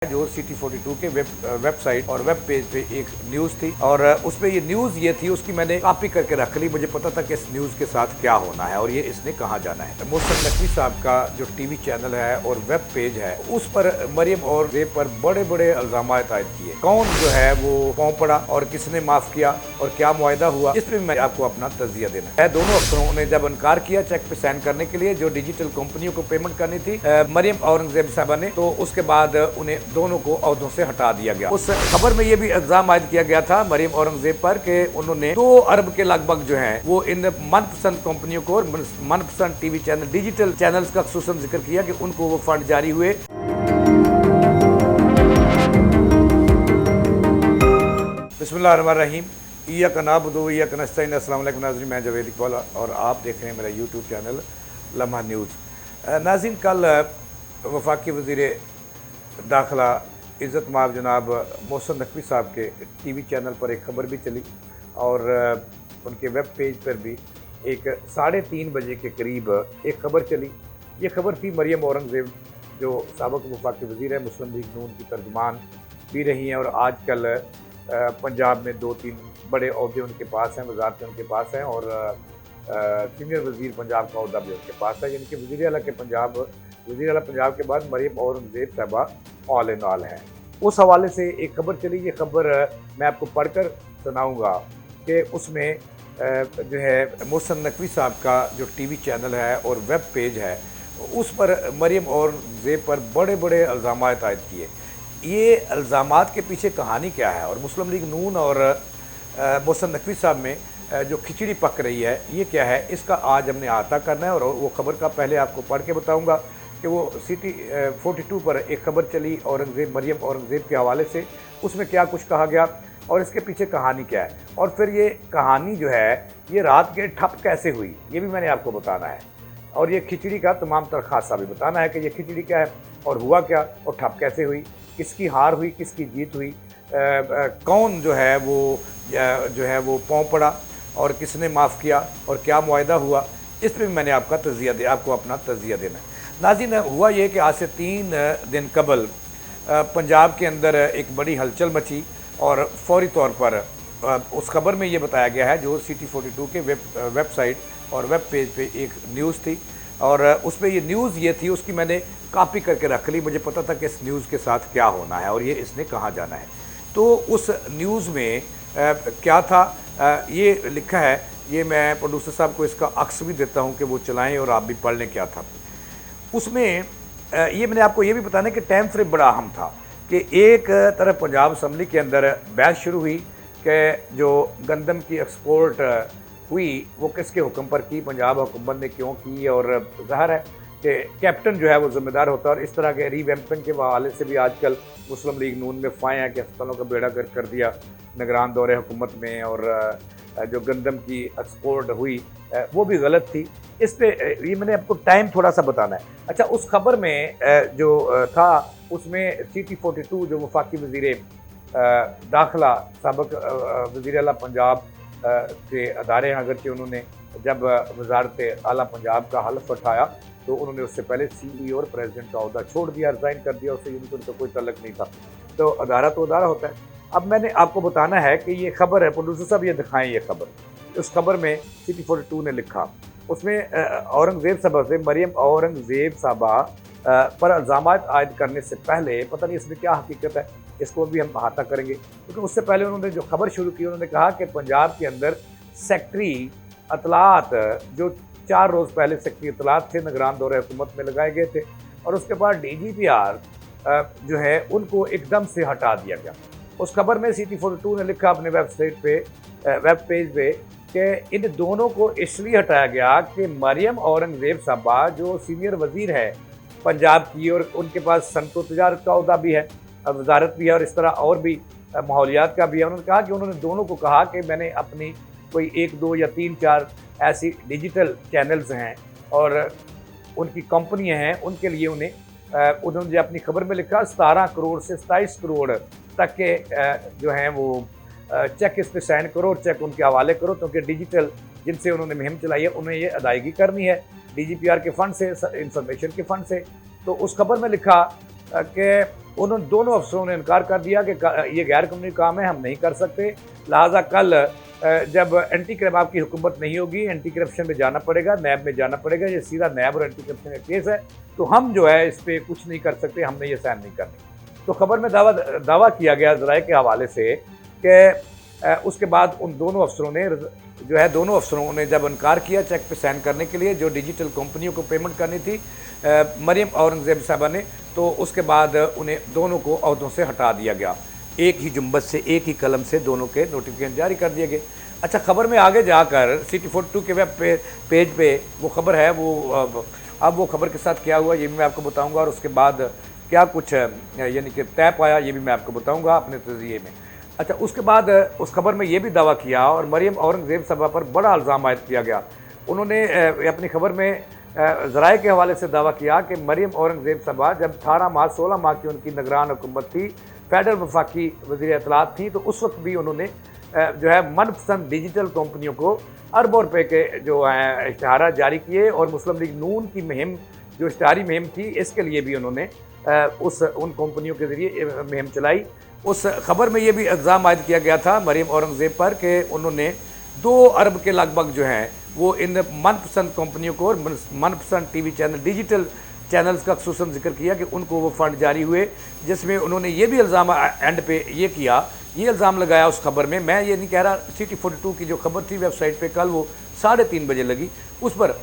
जो CT42 के website और वेब पेज पे एक न्यूज़ थी और उस पे ये न्यूज़ ये थी, उसकी मैंने कॉपी करके रख ली। मुझे पता था कि इस न्यूज़ के साथ क्या होना है और ये इसने कहाँ जाना है। मोहसिन नकवी साहब का जो टीवी चैनल है और वेब पेज है, उस पर मरियम और ज़ेब पर बड़े बड़े इल्ज़ाम आयद किए। कौन जो है वो पाँव पड़ा और किसने माफ़ किया और क्या मुआहदा हुआ, इस पर मैं आपको अपना तजिया देना है। दोनों अफसरों ने जब इनकार किया चेक पे साइन करने के लिए, जो डिजिटल कंपनियों को पेमेंट करनी थी मरियम औरंगजेब साहबा ने, तो उसके बाद उन्हें दोनों को अहदों से हटा दिया गया। उस खबर में यह भी इल्जाम आयद किया गया था मरियम औरंगजेब पर कि उन्होंने 2 अरब के लगभग जो है वो इन मनपसंद कंपनियों को और मनपसंद टीवी चैनल, डिजिटल चैनल्स का खुसूसन जिक्र किया कि उनको वो फंड जारी हुए। बिस्मिल्लाहिर्रहमानिर्रहीम, इय्याक नअबुदु व इय्याक नस्तईन। अस्सलाम वालेकुम नाज़रीन, मैं जावेद इकबाल और आप देख रहे हैं मेरा यूट्यूब चैनल लम्हा न्यूज़। नाज़रीन, कल वफाकी वज़ीर दाखिला इज़्ज़त माब जनाब मोहसिन नकवी साहब के टीवी चैनल पर एक ख़बर भी चली और उनके वेब पेज पर भी एक 3:30 बजे के करीब एक ख़बर चली। ये ख़बर थी मरियम औरंगज़ेब, जो साबिक़ वफाकी वज़ीर है, मुस्लिम लीग नून की तर्जुमान भी रही हैं और आजकल पंजाब में 2-3 बड़े ओहदे उनके पास हैं, वज़ारतें उनके पास हैं और सीनियर वज़ीर पंजाब का ओहदा भी उनके पास है। यानी कि वज़ीर आला पंजाब के बाद मरियम औरंगज़ेब साहबा ऑल इन ऑल हैं। उस हवाले से एक ख़बर चली। ये ख़बर मैं आपको पढ़कर सुनाऊँगा कि उसमें जो है मोहसिन नकवी साहब का जो टीवी चैनल है और वेब पेज है, उस पर मरियम औरंगज़ेब पर बड़े बड़े इल्ज़ाम आयद किए। ये इल्ज़ामात के पीछे कहानी क्या है और मुस्लिम लीग नून और मोहसिन नकवी साहब में जो खिचड़ी पक रही है, ये क्या है, इसका आज हमने अहाता करना है। और वो ख़बर का पहले आपको पढ़ के बताऊंगा कि वो CT42 पर एक ख़बर चली मरियम औरंगज़ेब के हवाले से, उसमें क्या कुछ कहा गया और इसके पीछे कहानी क्या है, और फिर ये कहानी जो है ये रात के ठप कैसे हुई, ये भी मैंने आपको बताना है। और ये खिचड़ी का तमाम तर खासा भी बताना है कि ये खिचड़ी क्या है और हुआ क्या और ठप कैसे हुई, किसकी हार हुई, किसकी जीत हुई, कौन जो है वो पाँव पड़ा और किसने माफ़ किया और क्या मुआहदा हुआ, इस पर भी मैंने आपको अपना तजिया देना है। नाज़रीन, हुआ ये कि आज से 3 दिन कबल पंजाब के अंदर एक बड़ी हलचल मची और फौरी तौर पर उस खबर में ये बताया गया है, जो CT42 के वेबसाइट और वेब पेज पे एक न्यूज़ थी और उस पर ये न्यूज़ ये थी, उसकी मैंने कॉपी करके रख ली। मुझे पता था कि इस न्यूज़ के साथ क्या होना है और ये इसने कहाँ जाना है। तो उस न्यूज़ में क्या था, ये लिखा है, ये मैं प्रोड्यूसर साहब को इसका अक्स भी देता हूँ कि वो चलाएँ और आप भी पढ़ लें क्या था उसमें। ये मैंने आपको ये भी बताना है कि टाइम फ्रेम बड़ा अहम था कि एक तरफ पंजाब असम्बली के अंदर बहस शुरू हुई कि जो गंदम की एक्सपोर्ट हुई वो किसके हुक्म पर की, पंजाब हुकूमत ने क्यों की, और ज़ाहिर है कि कैप्टन जो है वो ज़िम्मेदार होता है। और इस तरह के रीवैम्पिंग के हवाले से भी आजकल मुस्लिम लीग नून में फ़ाए हैं कि अस्पतालों का बेड़ा गर्क कर दिया निगरान दौरे हुकूमत में, और जो गंदम की एक्सपोर्ट हुई वो भी गलत थी। इस पे ये मैंने आपको टाइम थोड़ा सा बताना है। अच्छा, उस खबर में जो था उसमें CT42 जो वफाकी वज़ीर दाखिला साबिक़ वज़ीर आला पंजाब के अदारे हैं, अगरचे उन्होंने जब वज़ारत आला पंजाब का हल्फ उठाया तो उन्होंने उससे पहले CEO और प्रेसिडेंट का ओहदा छोड़ दिया, रिज़ाइन कर दिया, उससे यूनिट उनका कोई तल्लुक़ नहीं था। तो अदारा होता है। अब मैंने आपको बताना है कि ये खबर है, प्रोड्यूसर साहब ये दिखाएं ये खबर। उस खबर में CT42 ने लिखा, उसमें औरंगज़ेब साहबा से, मरियम औरंगज़ेब साहबा पर इल्ज़ाम आयद करने से पहले, पता नहीं इसमें क्या हकीकत है, इसको भी हम अहाता करेंगे, क्योंकि उससे पहले उन्होंने जो खबर शुरू की, उन्होंने कहा कि पंजाब के अंदर सेक्रेटरी इत्तलात, जो 4 रोज़ पहले सेक्रेटरी इत्तलात थे, निगरान दौरे हुकूमत में लगाए गए थे और उसके बाद DGPR जो है उनको एकदम से हटा दिया गया। उस खबर में CT42 ने लिखा अपने वेबसाइट पे, वेब पेज पे, कि इन दोनों को इसलिए हटाया गया कि मरियम औरंगज़ेब साहबा जो सीनियर वज़ीर है पंजाब की और उनके पास सनअत तिजारत का ओहदा भी है, वजारत भी है और इस तरह और भी माहौलियात का भी है। उन्होंने कहा कि उन्होंने दोनों को कहा कि मैंने अपनी कोई 1, 2 या 3, 4 ऐसी डिजिटल चैनल्स हैं और उनकी कंपनियां हैं, उनके लिए उन्होंने अपनी खबर में लिखा 17 करोड़ से 27 करोड़ तक के जो हैं वो चेक इस पे साइन करो और चेक उनके हवाले करो, क्योंकि डिजिटल जिनसे उन्होंने मुहिम चलाई है उन्हें ये अदायगी करनी है DGPR के फ़ंड से, इंफॉर्मेशन के फ़ंड से। तो उस खबर में लिखा कि उन्होंने दोनों अफसरों ने इनकार कर दिया कि ये गैर कानूनी काम है, हम नहीं कर सकते, लिहाजा कल जब एंटी करप्शन आपकी हुकूमत नहीं होगी, एंटी करप्शन में जाना पड़ेगा, नैब में जाना पड़ेगा, ये सीधा नैब और एंटी करप्शन का केस है, तो हम जो है इस पर कुछ नहीं कर सकते, हमने ये साइन नहीं करनी। तो खबर में दावा किया गया ज़राए के हवाले से कि उसके बाद उन दोनों अफसरों ने जो है दोनों अफसरों ने जब इनकार किया चेक पे साइन करने के लिए, जो डिजिटल कंपनियों को पेमेंट करनी थी मरियम औरंगज़ेब साहबा ने, तो उसके बाद उन्हें दोनों को अहदों से हटा दिया गया। एक ही जुम्बश से, एक ही कलम से दोनों के नोटिफिकेशन जारी कर दिए गए। अच्छा, खबर में आगे जाकर City42 के वेब पेज पे वो खबर है, वो अब वो खबर के साथ क्या हुआ ये भी मैं आपको बताऊंगा, और उसके बाद क्या कुछ यानी कि तय पाया ये भी मैं आपको बताऊंगा अपने तज़िये में। अच्छा, उसके बाद उस खबर में ये भी दावा किया और मरियम औरंगज़ेब साहबा पर बड़ा इल्ज़ाम आयद किया गया। उन्होंने अपनी खबर में ज़राए के हवाले से दावा किया कि मरियम औरंगज़ेब साहबा जब 18 माह 16 माह की उनकी निगरान हुकूमत थी, फेडरल वफाकी वज़ीर इत्तलात थी, तो उस वक्त भी उन्होंने जो है मनपसंद डिजिटल कंपनियों को अरबों रुपए के जो हैं इश्तहार जारी किए, और मुस्लिम लीग नून की मुहिम जो इश्तहारी मुहिम थी इसके लिए भी उन्होंने उन कंपनियों के ज़रिए मुहिम चलाई। उस खबर में ये भी इल्ज़ाम आयद किया गया था मरियम औरंगज़ेब पर कि उन्होंने 2 अरब के लगभग जो हैं वो इन मनपसंद कंपनियों को और मनपसंद टीवी चैनल डिजिटल चैनल्स का खुसूसन जिक्र किया कि उनको वो फ़ंड जारी हुए, जिसमें उन्होंने ये भी इल्ज़ाम एंड पे ये किया, ये इल्ज़ाम लगाया उस खबर में। मैं ये नहीं कह रहा, City42 की जो खबर थी वेबसाइट पे कल वो 3:30 बजे लगी, उस पर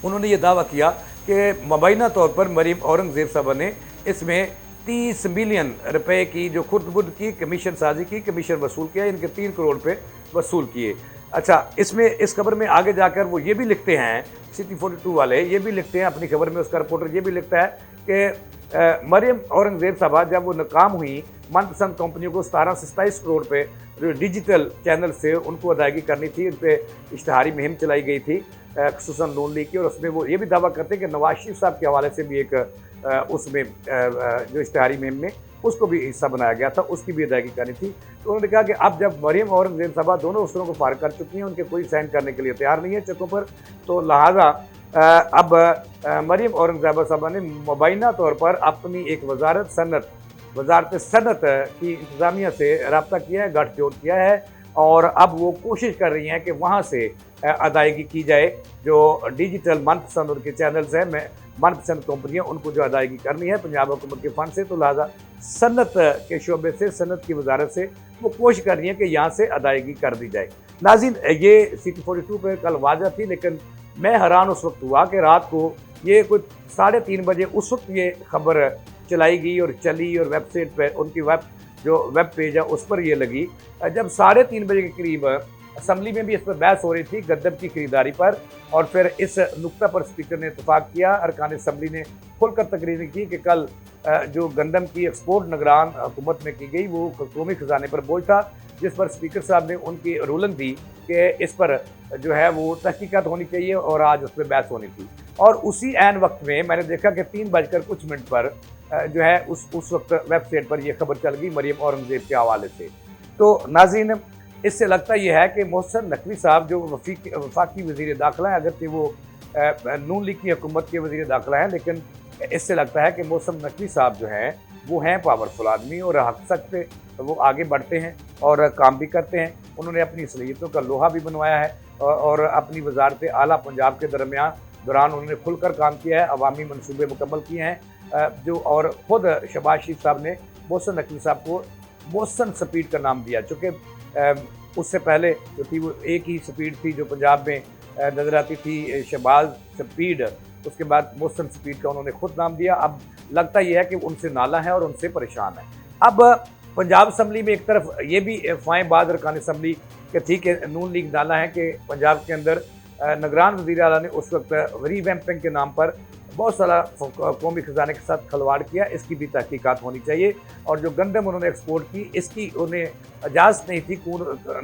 उन्होंने ये दावा किया कि मुबैना तौर पर मरियम औरंगज़ेब साहबा ने इसमें 30 मिलियन रुपए की जो खुर्द की कमीशन साजी की, कमीशन वसूल किया, इनके 3 करोड़ रुपये वसूल किए। अच्छा, इसमें इस खबर में आगे जाकर वो ये भी लिखते हैं, City42 वाले ये भी लिखते हैं अपनी खबर में, उसका रिपोर्टर ये भी लिखता है कि मरियम औरंगज़ेब साहबा जब वो नाकाम हुई, मनपसंद कंपनियों को 17 से 27 करोड़ रुपये जो डिजिटल चैनल से उनको अदायगी करनी थी, उन पर इश्तहारी मुहिम चलाई गई थी खुसूसन नून लीग की, और उसमें वो ये भी दावा करते हैं कि नवाज शरीफ साहब के हवाले से भी एक उसमें जो इश्तहारी मुहिम में उसको भी हिस्सा बनाया गया था, उसकी भी अदायगी करनी थी। तो उन्होंने कहा कि अब जब मरियम औरंगज़ेब साहबा दोनों अफसरों को फारिग कर चुकी हैं, उनके कोई साइन करने के लिए तैयार नहीं है चेकों पर, तो लिहाजा अब मरियम औरंगज़ेब साहबा ने मुबैना तौर पर अपनी एक वजारत सनत की इंतज़ामिया से रब्ता किया है, गठजोड़ किया है, और अब वो कोशिश कर रही हैं कि वहाँ से अदायगी की जाए, जो डिजिटल मनपसंद उनके चैनल्स हैं, मनपसंद कंपनियाँ, उनको जो अदायगी करनी है पंजाब हुकूमत के फ़ंड से, तो लिहाजा सनत के शोबे से, सनत की वजारत से वो कोशिश कर रही है कि यहाँ से अदायगी कर दी जाए। नाज़रीन, ये City42 पर कल वाज़ह थी, लेकिन मैं हैरान उस वक्त हुआ कि रात को ये कोई 3:30 बजे उस वक्त ये खबर चलाई गई और चली, और वेबसाइट पर उनकी वेब पेज है उस पर ये लगी, जब 3:30 बजे के करीब असम्बली में भी इस पर बहस हो रही थी गंदम की खरीदारी पर, और फिर इस नुक्ता पर स्पीकर ने इतफाक़ किया, अरकान असम्बली ने खुलकर तकरीर की कि कल जो गंदम की एक्सपोर्ट निगरान हुकूमत में की गई वो कौमी ख़जाने पर बोझ था, जिस पर स्पीकर साहब ने उनकी रूलिंग दी कि इस पर जो है वो तहकीकात होनी चाहिए और आज उस पर बहस होनी थी। और उसी ऐन वक्त में मैंने देखा कि 3 बजकर कुछ मिनट पर जो है उस वक्त वेबसाइट पर यह खबर चल गई मरियम औरंगज़ेब के हवाले से। तो नाज़रीन, इससे लगता यह है कि मोहसिन नकवी साहब जो वफाकी वज़ीर दाखिला है, अगरचे वो नून लीग की हुकूमत के वज़ीर दाखिला हैं, लेकिन इससे लगता है कि मोहसिन नकवी साहब जो हैं वो हैं पावरफुल आदमी, और हक सक पे वो आगे बढ़ते हैं और काम भी करते हैं। उन्होंने अपनी सलीयतों का लोहा भी बनवाया है, और अपनी वजारत आला पंजाब के दौरान उन्होंने खुलकर काम किया है, अवामी मनसूबे मुकम्मल किए हैं, जो और ख़ुद शहबाज शरीफ साहब ने मोहसिन नकवी साहब को मोहसिन स्पीड का नाम दिया, चूँकि उससे पहले जो थी वो एक ही स्पीड थी जो पंजाब में नज़र आती थी, शहबाज स्पीड, उसके बाद मोहसिन स्पीड का उन्होंने खुद नाम दिया। अब लगता यह है कि उनसे नाला है और उनसे परेशान है। अब पंजाब असम्बली में एक तरफ ये भी अफवाहें बाद अरकान असम्बली के थी कि नून लीग नाला है कि पंजाब के अंदर निगरान वज़ीर आला ने उस वक्त रीवैम्पिंग के नाम पर बहुत सारा कौमी ख़जाने के साथ खलवाड़ किया, इसकी भी तहकीकात होनी चाहिए, और जो गंदम उन्होंने एक्सपोर्ट की इसकी उन्हें इजाज़त नहीं थी,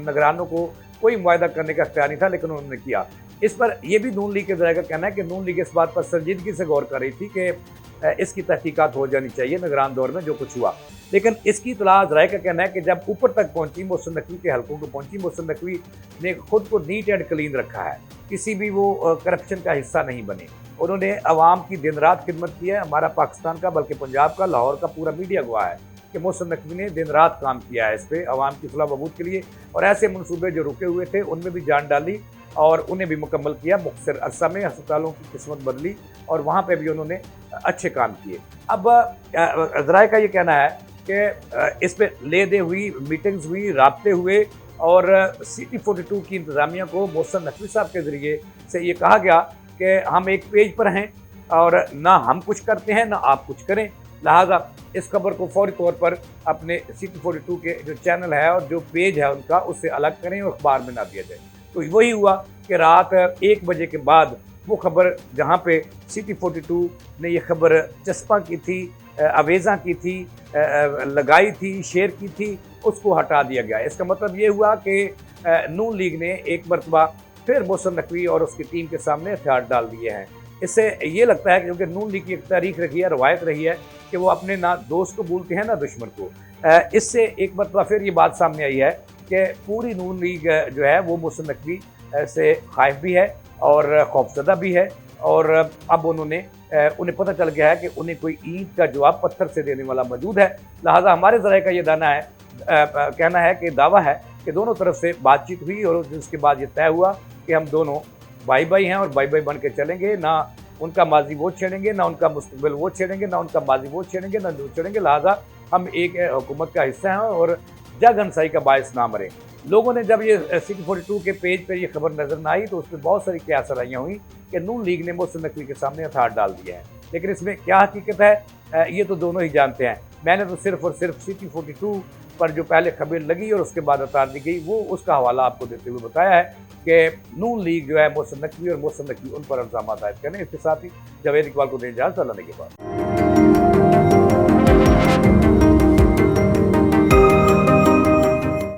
निगरानों को कोई मुआहदा करने का इख्तियार नहीं था, लेकिन उन्होंने किया। इस पर यह भी नून लीग के ज़राए का कहना है कि नून लीग इस बात पर संजीदगी से गौर कर रही थी कि इसकी तहकीकात हो जानी चाहिए निगरान दौर में जो कुछ हुआ, लेकिन इसकी इतला ज़राए का कहना है कि जब ऊपर तक पहुंची, मोहसिन नकवी के हलकों को पहुंची, मोहसिन नकवी ने खुद को नीट एंड क्लीन रखा है, किसी भी वो करप्शन का हिस्सा नहीं बने, उन्होंने अवाम की दिन रात खिदमत की है। हमारा पाकिस्तान का बल्कि पंजाब का, लाहौर का पूरा मीडिया गवाह है कि मोहसिन नकवी ने दिन रात काम किया है इस पर अवाम की फलाह बहबूद के लिए, और ऐसे मनसूबे जो रुके हुए थे उनमें भी जान डाली और उन्हें भी मुकम्मल किया। मुख्तसर अरसा में अस्पतालों की किस्मत बदली और वहाँ पर भी उन्होंने अच्छे काम किए। अब ज़राए का ये कहना है कि इस पर ले दे हुई, मीटिंग्स हुई, राब्ते हुए और CT42 की इंतज़ामिया को मोहसिन नकवी साहब के ज़रिए से ये कहा गया कि हम एक पेज पर हैं और ना हम कुछ करते हैं ना आप कुछ करें, लिहाजा इस खबर को फौरी तौर पर अपने CT42 के जो चैनल है और जो पेज है उनका, उससे अलग करें और अखबार में ना दिया जाए। तो वही हुआ कि रात 1 बजे के बाद वो खबर जहाँ पे CT42 ने ये खबर चस्पा की थी, अवेज़ा की थी, लगाई थी, शेयर की थी, उसको हटा दिया गया। इसका मतलब ये हुआ कि नून लीग ने एक मरतबा फिर मोहसिन नकवी और उसकी टीम के सामने हथियार डाल दिए हैं। इससे ये लगता है कि क्योंकि नून लीग की एक तारीख रही है, रवायत रही है कि वो अपने ना दोस्त को भूलते हैं ना दुश्मन को। इससे एक मरतबा फिर ये बात सामने आई है कि पूरी नून लीग जो है वो मोहसिन नकवी से खाइफ भी है और खौफजदा भी है, और अब उन्हें पता चल गया है कि उन्हें कोई ईंट का जवाब पत्थर से देने वाला मौजूद है। लिहाजा हमारे ज़राए का ये कहना है कि दावा है कि दोनों तरफ से बातचीत हुई और उसके बाद ये तय हुआ कि हम दोनों भाई भाई हैं और भाई भाई बन के चलेंगे, ना उनका माजी वो छेड़ेंगे, ना उनका मुस्तकबिल वो छेड़ेंगे, ना उनका माजी वो छेड़ेंगे, ना वो छेड़ेंगे। लिहाजा हम एक हुकूमत का हिस्सा हैं और जग हंसाई का बायस ना मरे। लोगों ने जब ये CT42 के पेज पर ये खबर नजर न आई तो उस पर बहुत सारी क्यासराइयाँ हुई कि नून लीग ने मोहसिन नकवी के सामने हथियार डाल दिए हैं, लेकिन इसमें क्या हकीकत है ये तो दोनों ही जानते हैं। मैंने तो सिर्फ और सिर्फ CT42 पर जो पहले खबर लगी और उसके बाद उतार दी गई वो उसका हवाला आपको देते हुए बताया है कि नून लीग जो है मोहसिन नकवी और मोहसिन नकवी उन पर इल्ज़ाम आयद करें। इसके साथ ही जावेद इकबाल को दें इजाज़त, अल्लाह के बाद।